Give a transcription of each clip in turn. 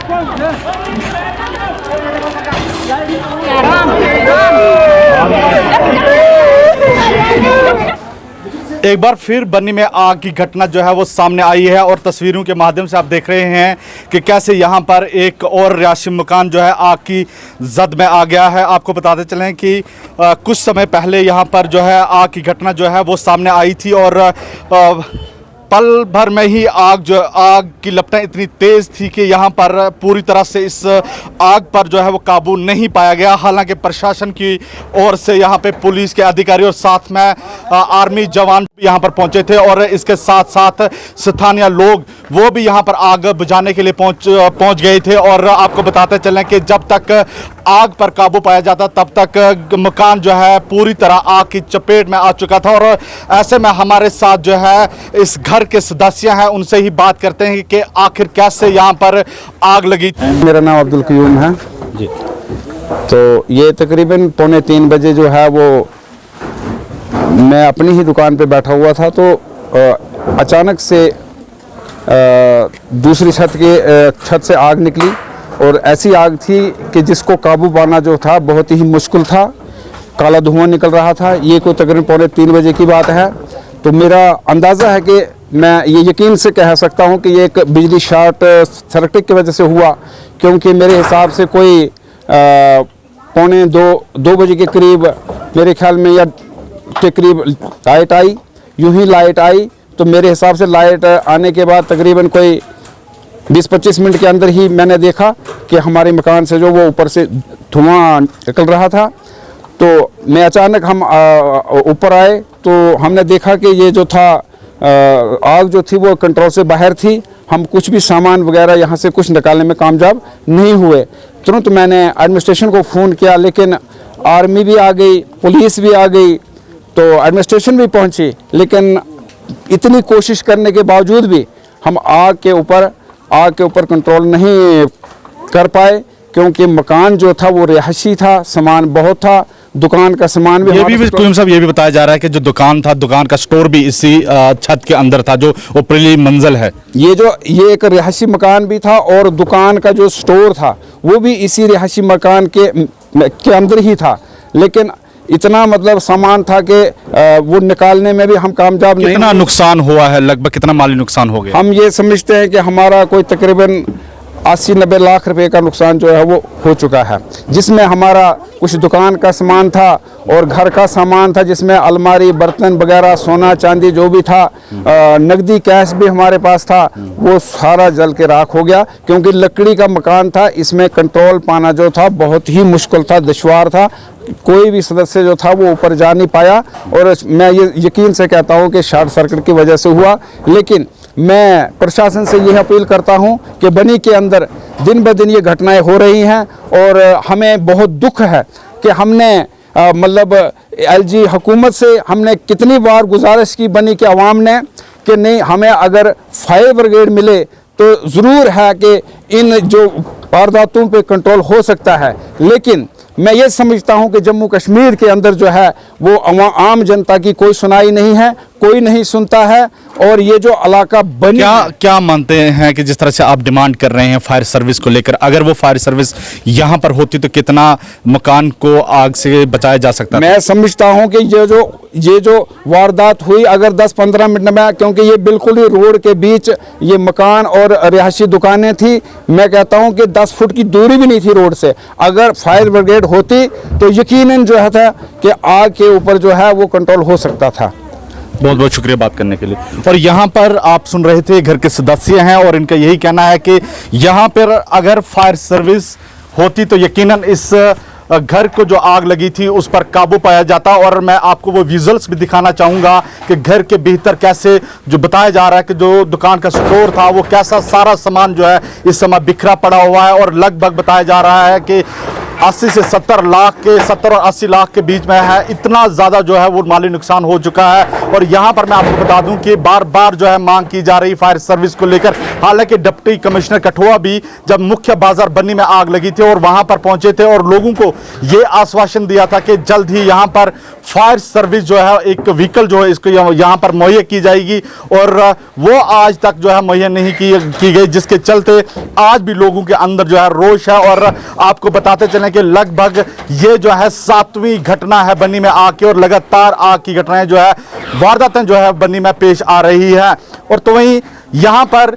एक बार फिर बन्नी में आग की घटना जो है वो सामने आई है और तस्वीरों के माध्यम से आप देख रहे हैं कि कैसे यहाँ पर एक और रिहायशी मकान जो है आग की जद में आ गया है। आपको बताते चलें कि कुछ समय पहले यहाँ पर जो है आग की घटना जो है वो सामने आई थी और पल भर में ही आग की लपटें इतनी तेज़ थी कि यहाँ पर पूरी तरह से इस आग पर जो है वो काबू नहीं पाया गया। हालांकि प्रशासन की ओर से यहाँ पे पुलिस के अधिकारी और साथ में आर्मी जवान यहाँ पर पहुँचे थे और इसके साथ साथ स्थानीय लोग वो भी यहाँ पर आग बुझाने के लिए पहुँच गए थे। और आपको बताते चलें कि जब तक आग पर काबू पाया जाता तब तक मकान जो है पूरी तरह आग की चपेट में आ चुका था। और ऐसे में हमारे साथ जो है इस घर के सदस्य हैं, उनसे ही बात करते हैं कि आखिर कैसे यहाँ पर आग लगी। मेरा नाम अब्दुल कयूम है जी। तो ये तकरीबन 2:45 बजे जो है वो मैं अपनी ही दुकान पे बैठा हुआ था तो अचानक से दूसरी छत से आग निकली और ऐसी आग थी कि जिसको काबू पाना जो था बहुत ही मुश्किल था। काला धुआं निकल रहा था। ये कोई तकरीबन 2:45 बजे की बात है। तो मेरा अंदाज़ा है कि मैं ये यकीन से कह सकता हूँ कि ये एक बिजली शॉर्ट सर्किट की वजह से हुआ, क्योंकि मेरे हिसाब से कोई 2:45 बजे के करीब मेरे ख्याल में या के करीब लाइट आई। यूं ही लाइट आई तो मेरे हिसाब से लाइट आने के बाद तकरीबन कोई 20-25 मिनट के अंदर ही मैंने देखा कि हमारे मकान से जो वो ऊपर से धुआं निकल रहा था। तो मैं अचानक हम ऊपर आए तो हमने देखा कि ये जो था आग जो थी वो कंट्रोल से बाहर थी। हम कुछ भी सामान वगैरह यहाँ से कुछ निकालने में कामयाब नहीं हुए। तुरंत मैंने एडमिनिस्ट्रेशन को फ़ोन किया, लेकिन आर्मी भी आ गई, पुलिस भी आ गई, तो एडमिनिस्ट्रेशन भी पहुँची। लेकिन इतनी कोशिश करने के बावजूद भी हम आग के ऊपर कंट्रोल नहीं कर पाए, क्योंकि मकान जो था वो रिहायशी था, सामान बहुत था, दुकान का सामान भी। कयूम साहब ये भी बताया जा रहा है कि जो दुकान था, दुकान का स्टोर भी इसी छत के अंदर था, जो ऊपरी मंजिल है। ये एक रिहायशी मकान भी था और दुकान का जो स्टोर था वो भी इसी रिहायशी मकान के अंदर ही था। लेकिन इतना मतलब सामान था कि वो निकालने में भी हम कामयाब नहीं। कितना नुकसान हुआ है, लगभग कितना माली नुकसान हो गया? हम ये समझते हैं कि हमारा कोई तकरीबन 80-90 लाख रुपए का नुकसान जो है वो हो चुका है, जिसमें हमारा कुछ दुकान का सामान था और घर का सामान था, जिसमें अलमारी, बर्तन वगैरह, सोना चांदी जो भी था, नकदी कैश भी हमारे पास था, वो सारा जल के राख हो गया। क्योंकि लकड़ी का मकान था, इसमें कंट्रोल पाना जो था बहुत ही मुश्किल था, दुश्वार था। कोई भी सदस्य जो था वो ऊपर जा नहीं पाया और मैं ये यकीन से कहता हूँ कि शॉर्ट सर्किट की वजह से हुआ। लेकिन मैं प्रशासन से यह अपील करता हूं कि बनी के अंदर दिन ब दिन ये घटनाएं हो रही हैं और हमें बहुत दुख है कि हमने मतलब एलजी हुकूमत से हमने कितनी बार गुजारिश की बनी के अवाम ने कि नहीं, हमें अगर फायर ब्रिगेड मिले तो ज़रूर है कि इन जो वारदातों पे कंट्रोल हो सकता है। लेकिन मैं ये समझता हूं कि जम्मू कश्मीर के अंदर जो है वो आम जनता की कोई सुनाई नहीं है, कोई नहीं सुनता है। और ये जो इलाका बनी, क्या मानते हैं कि जिस तरह से आप डिमांड कर रहे हैं फायर सर्विस को लेकर, अगर वो फायर सर्विस यहाँ पर होती तो कितना मकान को आग से बचाया जा सकता? मैं समझता हूँ कि ये जो वारदात हुई अगर 10-15 मिनट में, क्योंकि ये बिल्कुल ही रोड के बीच ये मकान और रिहायशी दुकानें थी, मैं कहता हूँ कि 10 फुट की दूरी भी नहीं थी रोड से। अगर फायर ब्रिगेड होती तो यकीनन जो है कि आग के ऊपर जो है वो कंट्रोल हो सकता था। बहुत बहुत शुक्रिया बात करने के लिए। और यहाँ पर आप सुन रहे थे घर के सदस्य हैं और इनका यही कहना है कि यहाँ पर अगर फायर सर्विस होती तो यकीनन इस घर को जो आग लगी थी उस पर काबू पाया जाता। और मैं आपको वो विजुअल्स भी दिखाना चाहूँगा कि घर के भीतर कैसे जो बताया जा रहा है कि जो दुकान का स्टोर था वो कैसा सारा सामान जो है इस समय बिखरा पड़ा हुआ है और लगभग बताया जा रहा है कि 80 से 70 लाख के 70 और 80 लाख के बीच में है। इतना ज़्यादा जो है वो माली नुकसान हो चुका है। और यहाँ पर मैं आपको बता दूं कि बार बार जो है मांग की जा रही फायर सर्विस को लेकर। हालांकि डिप्टी कमिश्नर कठुआ भी जब मुख्य बाजार बन्नी में आग लगी थी और वहां पर पहुंचे थे और लोगों को ये आश्वासन दिया था कि जल्द ही यहाँ पर फायर सर्विस जो है एक व्हीकल जो है इसको यहाँ पर मुहैया की जाएगी, और वो आज तक जो है मुहैया नहीं की गई, जिसके चलते आज भी लोगों के अंदर जो है रोष है। और आपको बताते चलें कि लगभग ये जो है 7वीं घटना है बन्नी में आग की, और लगातार आग की घटनाएं जो है वारदातें जो है बन्नी में पेश आ रही है। और तो वहीं यहाँ पर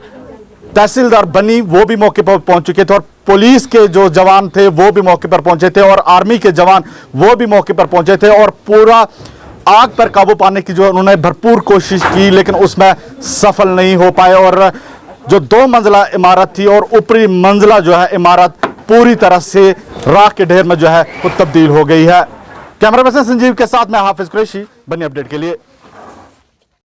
तहसीलदार बन्नी वो भी मौके पर पहुंच चुके थे और पुलिस के जो जवान थे वो भी मौके पर पहुंचे थे और आर्मी के जवान वो भी मौके पर पहुंचे थे और पूरा आग पर काबू पाने की जो उन्होंने भरपूर कोशिश की, लेकिन उसमें सफल नहीं हो पाए। और जो 2 मंजिला इमारत थी और ऊपरी मंजिला जो है इमारत पूरी तरह से राख के ढेर में जो है वो तब्दील हो गई है। कैमरा पर्सन संजीव के साथ मैं हाफिज कुरैशी, बन्नी अपडेट के लिए।